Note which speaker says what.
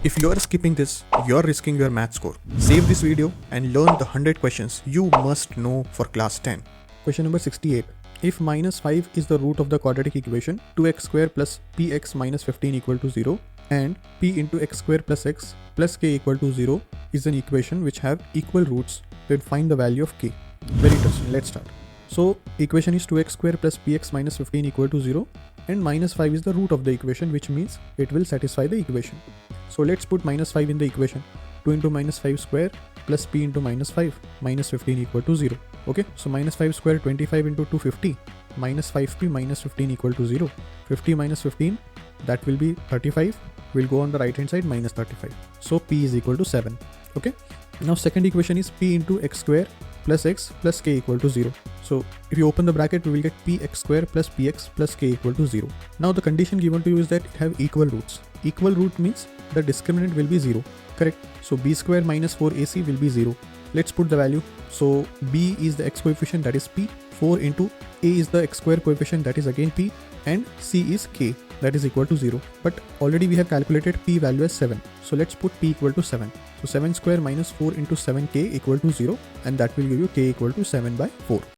Speaker 1: If you are skipping this, you're risking your math score. Save this video and learn the 100 questions you must know for class 10. Question number 68. If minus 5 is the root of the quadratic equation 2x square plus px minus 15 equal to 0 and p into x square plus x plus k equal to 0 is an equation which have equal roots, then find the value of k. Very interesting. Let's start. So equation is 2x square plus px minus 15 equal to 0 and minus 5 is the root of the equation, which means it will satisfy the equation. So let's put minus 5 in the equation. 2 into minus 5 square plus p into minus 5 minus 15 equal to 0. Okay, so minus 5 square 25 into 250 minus 5p minus 15 equal to 0. 50 minus 15, that will be 35. We'll go on the right hand side minus 35. So p is equal to 7. Okay, now second equation is p into x square plus x plus k equal to 0. So if you open the bracket, we will get px square plus px plus k equal to 0. Now the condition given to you is that it have equal roots. Equal root means the discriminant will be 0. Correct. So b square minus 4ac will be 0. Let's put the value. So b is the x coefficient, that is p. 4 into a is the x square coefficient, that is again p, and c is k, that is equal to 0. But already we have calculated p value as 7. So let's put p equal to 7. So 7 square minus 4 into 7k equal to 0, and that will give you k equal to 7 by 4.